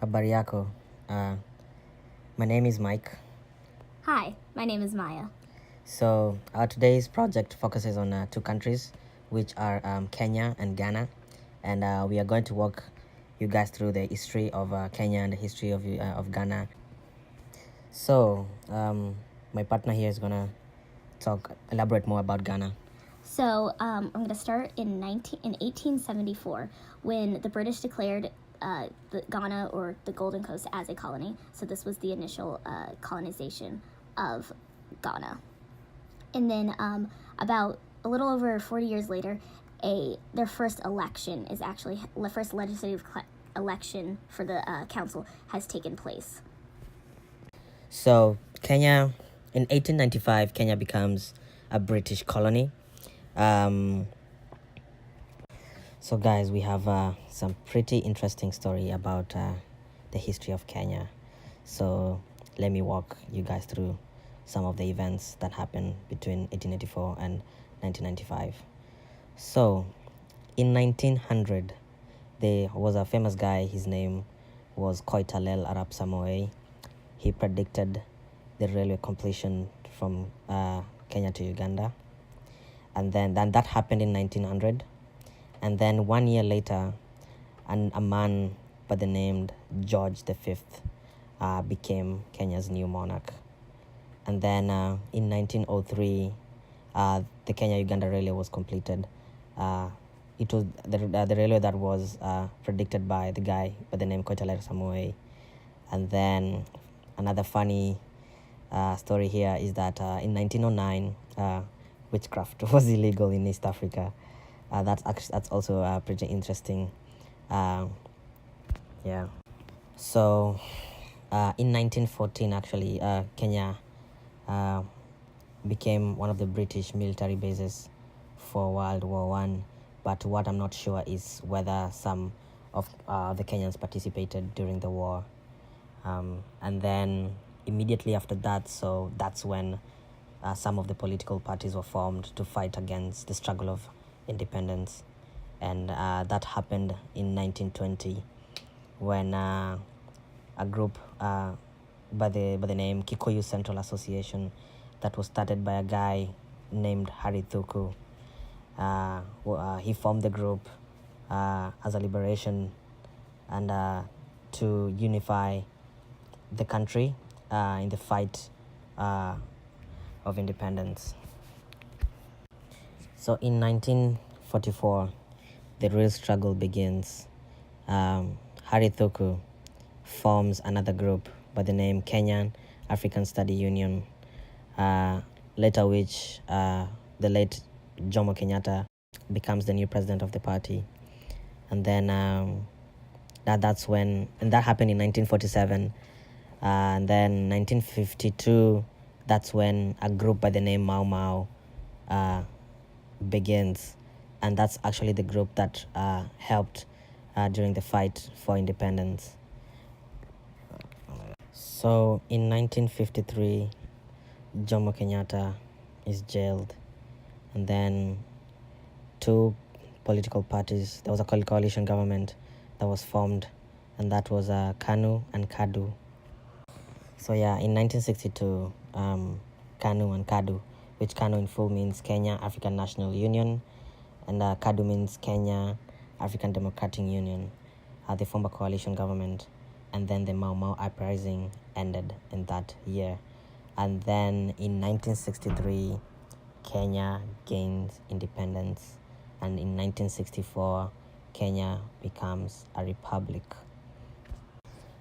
Habari yako. Uh, my name is Mike. Hi, my name is Maya. So our today's project focuses on two countries, which are Kenya and Ghana, and we are going to walk you guys through the history of Kenya and the history of Ghana. So my partner here is gonna elaborate more about Ghana. So I'm going to start in 1874 when the British declared the Ghana or the Golden Coast as a colony. So this was the initial colonization of Ghana. And then about a little over 40 years later, their first election is actually the first legislative election for the council has taken place. So Kenya, in 1895, Kenya becomes a British colony. So guys, we have some pretty interesting story about the history of Kenya. So let me walk you guys through some of the events that happened between 1884 and 1995. So in 1900, there was a famous guy. His name was Koitalel Arap Samoei. He predicted the railway completion from Kenya to Uganda. And then that happened in 1900. And then 1 year later, a man by the name George V became Kenya's new monarch. And then in 1903, the Kenya-Uganda railway was completed. It was the railway that was predicted by the guy by the name Koitalel Samoei. And then another funny story here is that in 1909, witchcraft was illegal in East Africa. That's also pretty interesting. Yeah. So in 1914, actually, Kenya became one of the British military bases for World War I. But what I'm not sure is whether some of the Kenyans participated during the war. And then immediately after that, so that's when some of the political parties were formed to fight against the struggle of independence. And that happened in 1920 when a group by the name Kikuyu Central Association that was started by a guy named Harry Thuku. He formed the group as a liberation and to unify the country in the fight of independence. So in 1944, the real struggle begins. Harry Thuku forms another group by the name Kenyan African Study Union, later which the late Jomo Kenyatta becomes the new president of the party. And then that's when, and that happened in 1947. And then 1952, that's when a group by the name Mau Mau begins. And that's actually the group that helped during the fight for independence. So in 1953, Jomo Kenyatta is jailed. And then two political parties, there was a coalition government that was formed, and that was KANU and KADU. So yeah, in 1962, KANU and KADU, which KANU in full means Kenya African National Union, and KADU means Kenya African Democratic Union. They formed a coalition government, and then the Mau Mau uprising ended in that year. And then in 1963, Kenya gains independence, and in 1964, Kenya becomes a republic.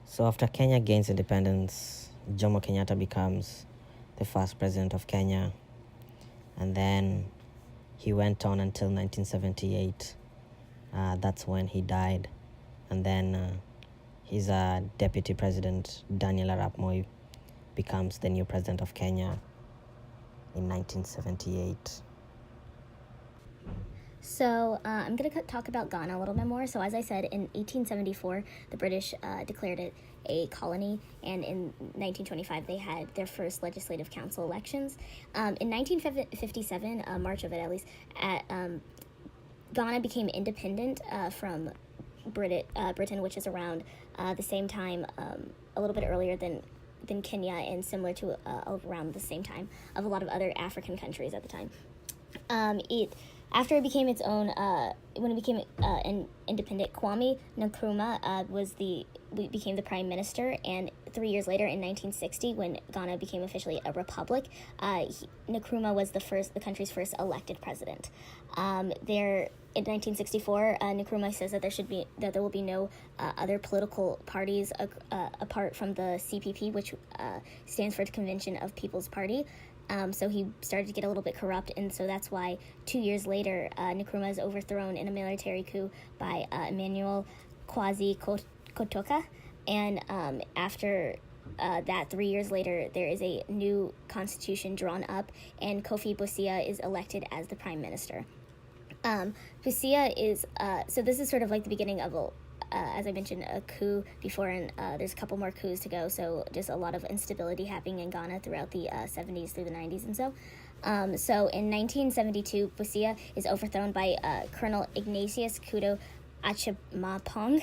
So after Kenya gains independence, Jomo Kenyatta becomes the first president of Kenya, and then he went on until 1978. That's when he died, and then his deputy president, Daniel Arap Moi, becomes the new president of Kenya in 1978. So I'm going to talk about Ghana a little bit more. So as I said, in 1874, the British declared it a colony, and in 1925, they had their first legislative council elections. In 1957, March of it at least, Ghana became independent from Britain, which is around the same time, a little bit earlier than Kenya, and similar to around the same time of a lot of other African countries at the time. After it became its own, when it became an independent, Kwame Nkrumah became the prime minister, and 3 years later, in 1960, when Ghana became officially a republic, Nkrumah was the country's first elected president. In 1964, Nkrumah says that there will be no other political parties apart from the CPP, which stands for the Convention of People's Party. So he started to get a little bit corrupt, and so that's why 2 years later, Nkrumah is overthrown in a military coup by Emmanuel Kwasi Kotoka, and after that, 3 years later, there is a new constitution drawn up, and Kofi Busia is elected as the prime minister. Busia is, so this is sort of like the beginning of as I mentioned, a coup before, and there's a couple more coups to go, so just a lot of instability happening in Ghana throughout the 70s through the 90s and so. So in 1972, Busia is overthrown by Colonel Ignatius Kudo Achimapong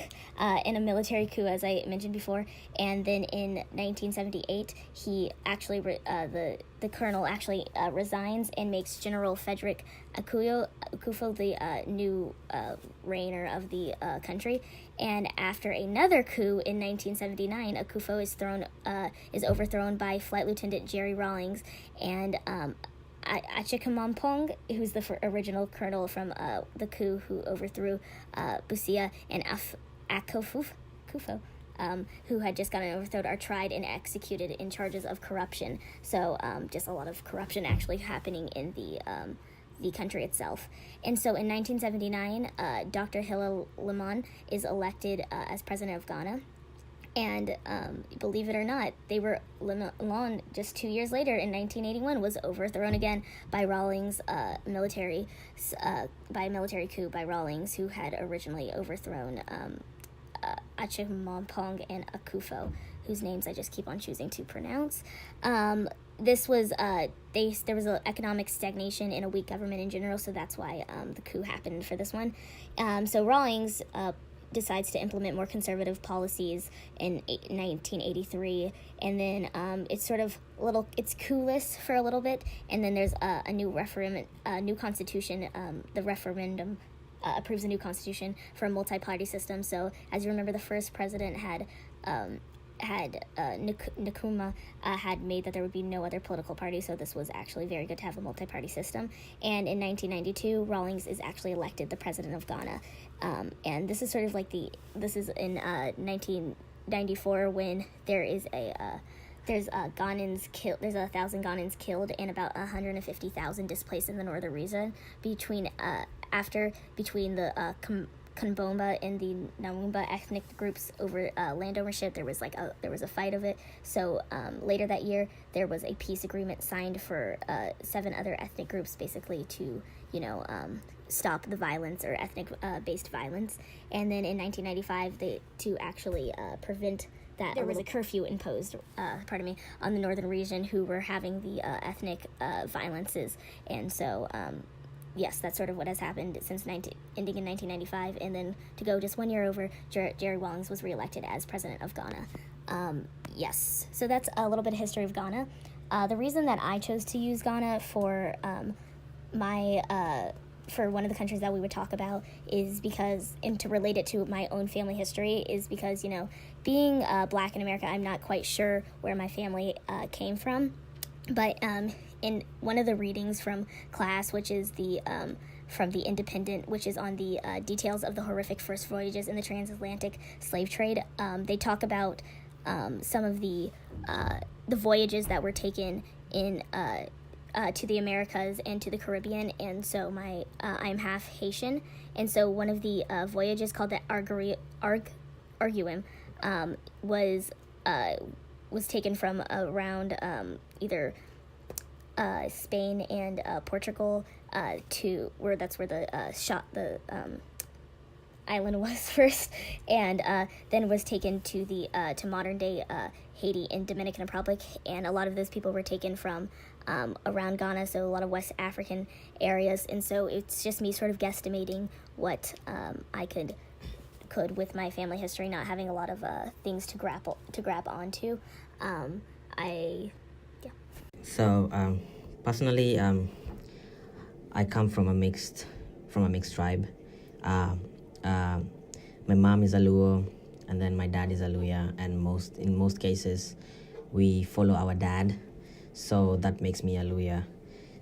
in a military coup, as I mentioned before, and then in 1978, he actually the colonel actually resigns and makes General Frederick Akufo the new reigner of the country. And after another coup in 1979, Akufo is overthrown by Flight Lieutenant Jerry Rawlings, and Achimapong, who's the original colonel from the coup who overthrew Busia, and Akufo, who had just gotten overthrown, are tried and executed in charges of corruption. So just a lot of corruption actually happening in the country itself. And so in 1979, Dr. Hilla Limon is elected as president of Ghana. And believe it or not, Limon just 2 years later, in 1981, was overthrown again by Rawlings, by a military coup by Rawlings, who had originally overthrown Achimapong and Akufo, whose names I just keep on choosing to pronounce. This was there was an economic stagnation and a weak government in general, so that's why the coup happened for this one. So Rawlings decides to implement more conservative policies in 1983, and then it's sort of it's coup-less for a little bit, and then there's a new constitution. The referendum approves a new constitution for a multi-party system. So as you remember, the first president had Nkrumah had made that there would be no other political party, so this was actually very good to have a multi-party system. And in 1992, Rawlings is actually elected the president of Ghana. And this is sort of like this is in 1994, when there's 1,000 Ghanans killed and about 150,000 displaced in the northern region between the Kanbomba and the Namumba ethnic groups over land ownership. There was a fight of it. So later that year, there was a peace agreement signed for 7 other ethnic groups, basically to stop the violence, or ethnic based violence. And then in 1995, to actually prevent that, there was a curfew imposed, on the northern region who were having the ethnic violences. And so yes, that's sort of what has happened since ending in 1995, and then to go just 1 year over, Jerry Rawlings was reelected as president of Ghana. Yes, so that's a little bit of history of Ghana. The reason that I chose to use Ghana for for one of the countries that we would talk about is because, and to relate it to my own family history, is because, being Black in America, I'm not quite sure where my family came from. But in one of the readings from class, which is from the Independent, which is on the details of the horrific first voyages in the transatlantic slave trade, they talk about some of the voyages that were taken in to the Americas and to the Caribbean. And so I'm half Haitian, and so one of the voyages, called the Arguim, was taken from around either Spain and Portugal to where the island was first, and then was taken to modern day Haiti and Dominican Republic. And a lot of those people were taken from around Ghana, so a lot of West African areas. And so it's just me sort of guesstimating what I could could with my family history not having a lot of things to grab onto. So personally, I come from a mixed tribe. My mom is a Luo, and then my dad is a Luya, and in most cases, we follow our dad, so that makes me a Luya.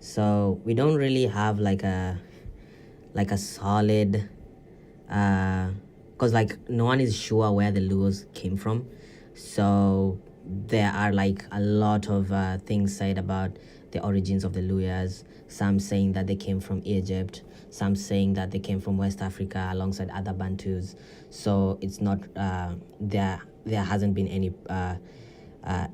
So we don't really have like a solid, because like no one is sure where the Luos came from, so there are like a lot of things said about the origins of the Luyas. Some saying that they came from Egypt, some saying that they came from West Africa alongside other Bantus. So it's not there hasn't been any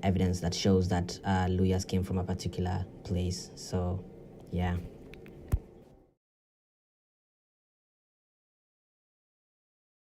evidence that shows that Luyas came from a particular place. So yeah.